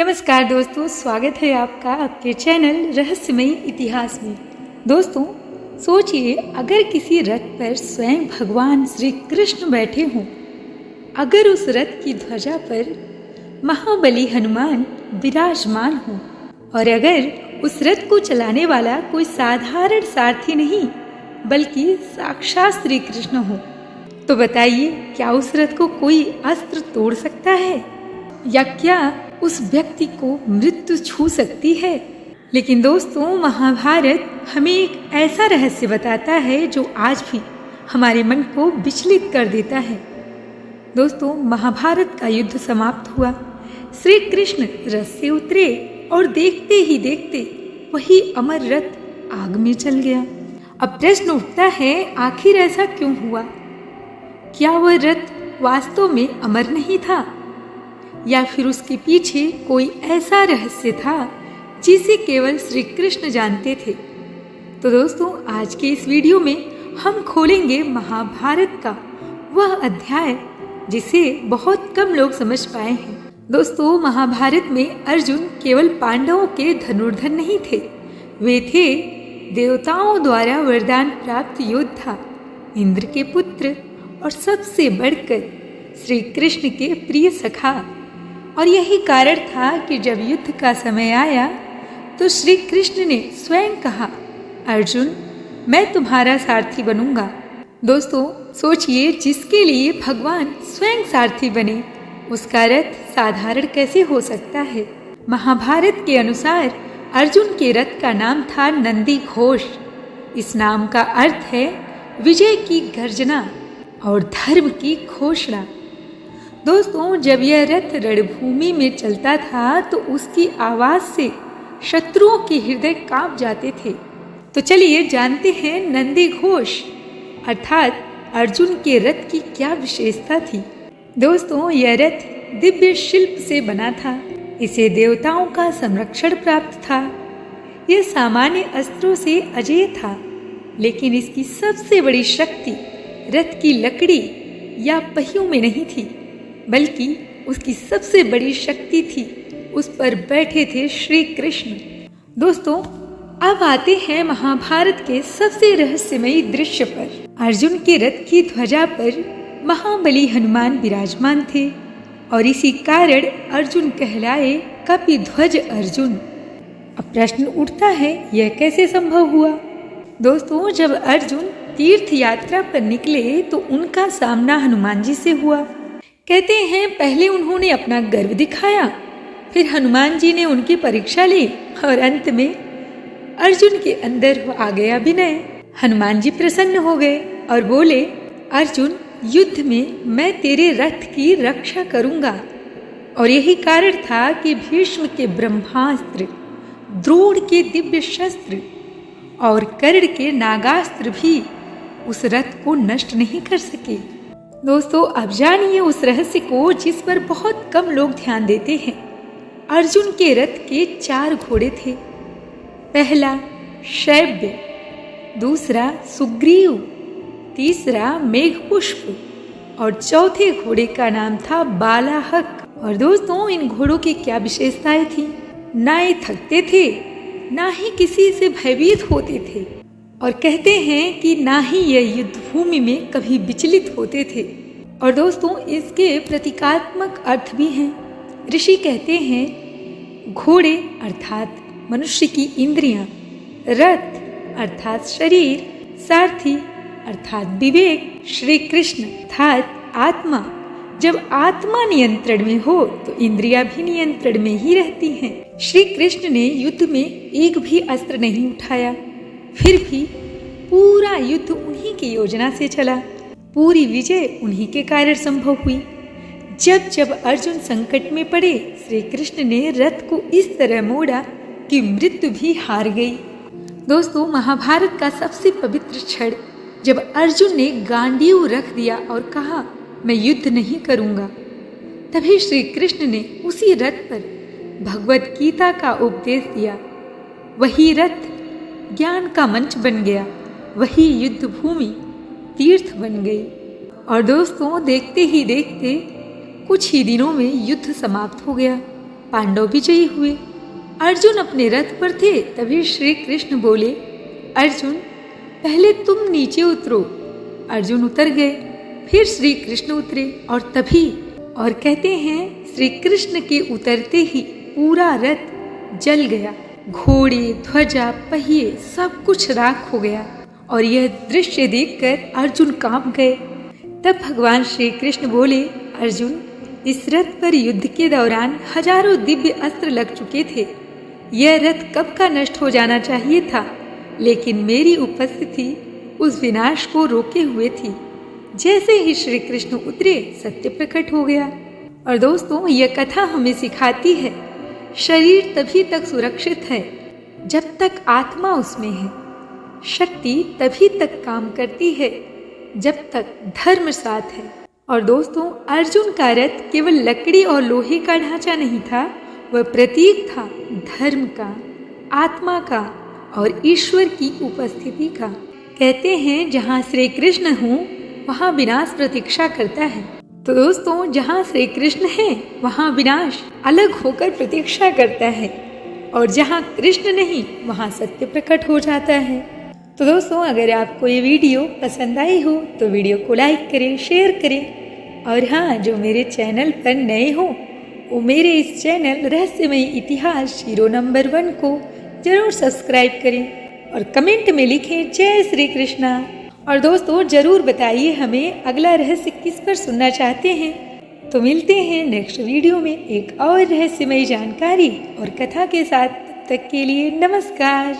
नमस्कार दोस्तों, स्वागत है आपका आपके चैनल रहस्यमयी इतिहास में। दोस्तों सोचिए, अगर किसी रथ पर स्वयं भगवान श्री कृष्ण बैठे हों, अगर उस रथ की ध्वजा पर महाबली हनुमान विराजमान हो और अगर उस रथ को चलाने वाला कोई साधारण सारथी नहीं बल्कि साक्षात श्री कृष्ण हो, तो बताइए क्या उस रथ को कोई अस्त्र तोड़ सकता है या क्या उस व्यक्ति को मृत्यु छू सकती है। लेकिन दोस्तों, महाभारत हमें एक ऐसा रहस्य बताता है जो आज भी हमारे मन को विचलित कर देता है। दोस्तों, महाभारत का युद्ध समाप्त हुआ, श्री कृष्ण रथ से उतरे और देखते ही देखते वही अमर रथ आग में जल गया। अब प्रश्न उठता है, आखिर ऐसा क्यों हुआ? क्या वह रथ वास्तव में अमर नहीं था या फिर उसके पीछे कोई ऐसा रहस्य था जिसे केवल श्री कृष्ण जानते थे? तो दोस्तों, आज के इस वीडियो में हम खोलेंगे महाभारत का वह अध्याय जिसे बहुत कम लोग समझ पाए हैं। दोस्तों, महाभारत में अर्जुन केवल पांडवों के धनुर्धर नहीं थे, वे थे देवताओं द्वारा वरदान प्राप्त योद्धा, इंद्र के पुत्र और सबसे बढ़कर श्री कृष्ण के प्रिय सखा। और यही कारण था कि जब युद्ध का समय आया तो श्री कृष्ण ने स्वयं कहा, अर्जुन मैं तुम्हारा सारथी बनूंगा। दोस्तों सोचिए, जिसके लिए भगवान स्वयं सारथी बने उसका रथ साधारण कैसे हो सकता है। महाभारत के अनुसार अर्जुन के रथ का नाम था नंदी घोष। इस नाम का अर्थ है विजय की गर्जना और धर्म की घोषणा। दोस्तों, जब यह रथ रणभूमि में चलता था तो उसकी आवाज से शत्रुओं के हृदय कांप जाते थे। तो चलिए जानते हैं नंदी घोष अर्थात अर्जुन के रथ की क्या विशेषता थी। दोस्तों, यह रथ दिव्य शिल्प से बना था, इसे देवताओं का संरक्षण प्राप्त था। यह सामान्य अस्त्रों से अजेय था, लेकिन इसकी सबसे बड़ी शक्ति रथ की लकड़ी या पहियों में नहीं थी, बल्कि उसकी सबसे बड़ी शक्ति थी उस पर बैठे थे श्री कृष्ण। दोस्तों, अब आते हैं महाभारत के सबसे रहस्यमयी दृश्य पर। अर्जुन के रथ की ध्वजा पर महाबली हनुमान विराजमान थे और इसी कारण अर्जुन कहलाए कपिध्वज अर्जुन। अब प्रश्न उठता है, यह कैसे संभव हुआ? दोस्तों, जब अर्जुन तीर्थ यात्रा पर निकले तो उनका सामना हनुमान जी से हुआ। कहते हैं पहले उन्होंने अपना गर्व दिखाया, फिर हनुमान जी ने उनकी परीक्षा ली और अंत में अर्जुन के अंदर आ गया विनय। हनुमान जी प्रसन्न हो गए और बोले, अर्जुन युद्ध में मैं तेरे रथ की रक्षा करूंगा। और यही कारण था कि भीष्म के ब्रह्मास्त्र, द्रोण के दिव्य शस्त्र और कर्ण के नागास्त्र भी उस रथ को नष्ट नहीं कर सके। दोस्तों, अब जानिए उस रहस्य को जिस पर बहुत कम लोग ध्यान देते हैं। अर्जुन के रथ के 4 घोड़े थे। पहला शैव्य, दूसरा सुग्रीव, तीसरा मेघपुष्प और चौथे घोड़े का नाम था बालाहक। और दोस्तों, इन घोड़ों की क्या विशेषताएं थी? ना ये थकते थे, ना ही किसी से भयभीत होते थे और कहते हैं कि ना ही यह युद्ध भूमि में कभी विचलित होते थे। और दोस्तों, इसके प्रतीकात्मक अर्थ भी हैं। ऋषि कहते हैं घोड़े अर्थात मनुष्य की इंद्रियां, रथ अर्थात शरीर, सारथी अर्थात विवेक, श्री कृष्ण अर्थात आत्मा। जब आत्मा नियंत्रण में हो तो इंद्रियां भी नियंत्रण में ही रहती हैं। श्री कृष्ण ने युद्ध में एक भी अस्त्र नहीं उठाया, फिर भी पूरा युद्ध उन्हीं की योजना से चला। पूरी विजय उन्हीं के कारण संभव हुई। जब जब अर्जुन संकट में पड़े, श्री कृष्ण ने रथ को इस तरह मोड़ा कि मृत्यु भी हार गई। दोस्तों, महाभारत का सबसे पवित्र क्षण जब अर्जुन ने गांडीव रख दिया और कहा, मैं युद्ध नहीं करूंगा, तभी श्री कृष्ण ने उसी रथ पर भगवत गीता का उपदेश दिया। वही रथ ज्ञान का मंच बन गया, वही युद्ध भूमि तीर्थ बन गई। और दोस्तों, देखते ही देखते कुछ ही दिनों में युद्ध समाप्त हो गया। पांडव विजयी हुए। अर्जुन अपने रथ पर थे, तभी श्री कृष्ण बोले, अर्जुन पहले तुम नीचे उतरो। अर्जुन उतर गए, फिर श्री कृष्ण उतरे और कहते हैं श्री कृष्ण के उतरते ही पूरा रथ जल गया। घोड़े, ध्वजा, पहिए सब कुछ राख हो गया और यह दृश्य देखकर अर्जुन कांप गए। तब भगवान श्री कृष्ण बोले, अर्जुन इस रथ पर युद्ध के दौरान हजारों दिव्य अस्त्र लग चुके थे। यह रथ कब का नष्ट हो जाना चाहिए था, लेकिन मेरी उपस्थिति उस विनाश को रोके हुए थी। जैसे ही श्री कृष्ण उतरे, सत्य प्रकट हो गया। और दोस्तों, यह कथा हमें सिखाती है, शरीर तभी तक सुरक्षित है जब तक आत्मा उसमें है। शक्ति तभी तक काम करती है जब तक धर्म साथ है। और दोस्तों, अर्जुन का रथ केवल लकड़ी और लोहे का ढांचा नहीं था, वह प्रतीक था धर्म का, आत्मा का और ईश्वर की उपस्थिति का। कहते हैं जहाँ श्री कृष्ण हो वहाँ विनाश प्रतीक्षा करता है। तो दोस्तों, जहाँ श्री कृष्ण है वहाँ विनाश अलग होकर प्रतीक्षा करता है, और जहाँ कृष्ण नहीं वहाँ सत्य प्रकट हो जाता है। तो दोस्तों, अगर आपको ये वीडियो पसंद आई हो तो वीडियो को लाइक करें, शेयर करें, और हाँ, जो मेरे चैनल पर नए हो वो मेरे इस चैनल रहस्यमयी इतिहास 0 को जरूर सब्सक्राइब करें और कमेंट में लिखें जय श्री कृष्णा। और दोस्तों, जरूर बताइए हमें अगला रहस्य किस पर सुनना चाहते हैं। तो मिलते हैं नेक्स्ट वीडियो में एक और रहस्यमयी जानकारी और कथा के साथ। तब तक के लिए नमस्कार।